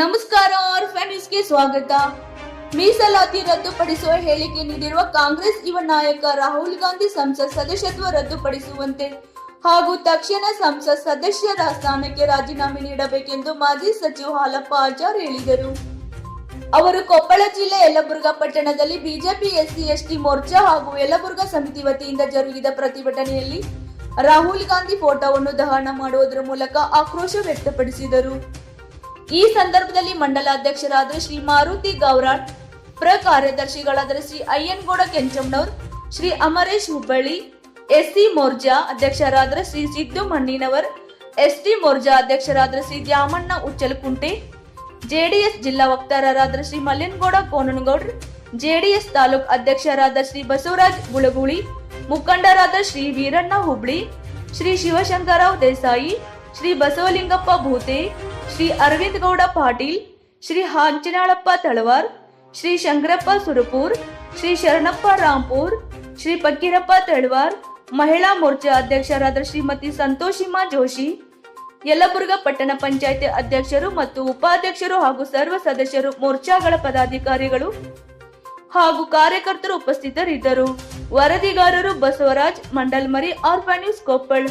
ನಮಸ್ಕಾರ, ಆರ್ಫನ್ ನ್ಯೂಸ್ಗೆ ಸ್ವಾಗತ. ಮೀಸಲಾತಿ ರದ್ದುಪಡಿಸುವ ಹೇಳಿಕೆ ನೀಡಿರುವ ಕಾಂಗ್ರೆಸ್ ಯುವ ನಾಯಕ ರಾಹುಲ್ ಗಾಂಧಿ ಸಂಸತ್ ಸದಸ್ಯತ್ವ ರದ್ದುಪಡಿಸುವಂತೆ ಹಾಗೂ ತಕ್ಷಣ ಸಂಸತ್ ಸದಸ್ಯರ ಸ್ಥಾನಕ್ಕೆ ರಾಜೀನಾಮೆ ನೀಡಬೇಕೆಂದು ಮಾಜಿ ಸಚಿವ ಹಾಲಪ್ಪ ಆಚಾರ್ ಹೇಳಿದರು. ಅವರು ಕೊಪ್ಪಳ ಜಿಲ್ಲೆ ಯಲಬುರ್ಗಾ ಪಟ್ಟಣದಲ್ಲಿ ಬಿಜೆಪಿ SC/ST ಮೋರ್ಚಾ ಹಾಗೂ ಯಲಬುರ್ಗಾ ಸಮಿತಿ ವತಿಯಿಂದ ಜರುಗಿದ ಪ್ರತಿಭಟನೆಯಲ್ಲಿ ರಾಹುಲ್ ಗಾಂಧಿ ಫೋಟೋವನ್ನು ದಹನ ಮಾಡುವುದರ ಮೂಲಕ ಆಕ್ರೋಶ ವ್ಯಕ್ತಪಡಿಸಿದರು. ಈ ಸಂದರ್ಭದಲ್ಲಿ ಮಂಡಲಾಧ್ಯಕ್ಷರಾದ ಶ್ರೀ ಮಾರುತಿ ಗೌರಾಟ್, ಕಾರ್ಯದರ್ಶಿಗಳಾದ ಶ್ರೀ ಅಯ್ಯನಗೌಡ ಕೆಂಚಮ್ಮನವರ್, ಶ್ರೀ ಅಮರೇಶ್ ಹುಬ್ಬಳ್ಳಿ, SC ಮೋರ್ಚಾ ಅಧ್ಯಕ್ಷರಾದ ಶ್ರೀ ಸಿದ್ದು ಮಣ್ಣಿನವರ್, ST ಮೋರ್ಚಾ ಅಧ್ಯಕ್ಷರಾದ ಶ್ರೀ ದ್ಯಾಮಣ್ಣ ಉಚ್ಚಲಕುಂಟೆ, JDS ಜಿಲ್ಲಾ ವಕ್ತಾರರಾದ ಶ್ರೀ ಮಲ್ಲೇನಗೌಡ ಕೋನನಗೌಡ್ರ, JDS ತಾಲೂಕು ಅಧ್ಯಕ್ಷರಾದ ಶ್ರೀ ಬಸವರಾಜ್ ಗುಳಗುಳಿ, ಮುಖಂಡರಾದ ಶ್ರೀ ವೀರಣ್ಣ ಹುಬ್ಳಿ, ಶ್ರೀ ಶಿವಶಂಕರರಾವ್ ದೇಸಾಯಿ, ಶ್ರೀ ಬಸವಲಿಂಗಪ್ಪ ಭೂತೆ, ಶ್ರೀ ಅರವಿಂದ ಗೌಡ ಪಾಟೀಲ್, ಶ್ರೀ ಹಾಂಚನಾಳಪ್ಪ ತಳವಾರ್, ಶ್ರೀ ಶಂಕರಪ್ಪ ಸುರಪೂರ್, ಶ್ರೀ ಶರಣಪ್ಪ ರಾಂಪೂರ್, ಶ್ರೀ ಫಕೀರಪ್ಪ ತಳವಾರ್, ಮಹಿಳಾ ಮೋರ್ಚಾ ಅಧ್ಯಕ್ಷರಾದ ಶ್ರೀಮತಿ ಸಂತೋಷಿಮಾ ಜೋಶಿ, ಯಲಬುರ್ಗಾ ಪಟ್ಟಣ ಪಂಚಾಯಿತಿ ಅಧ್ಯಕ್ಷರು ಮತ್ತು ಉಪಾಧ್ಯಕ್ಷರು ಹಾಗೂ ಸರ್ವ ಸದಸ್ಯರು, ಮೋರ್ಚಾಗಳ ಪದಾಧಿಕಾರಿಗಳು ಹಾಗೂ ಕಾರ್ಯಕರ್ತರು ಉಪಸ್ಥಿತರಿದ್ದರು. ವರದಿಗಾರರು ಬಸವರಾಜ್, ಮಂಡಲ್ಮರಿ, ಆರ್ಫನ್ ನ್ಯೂಸ್, ಕೊಪ್ಪಳ.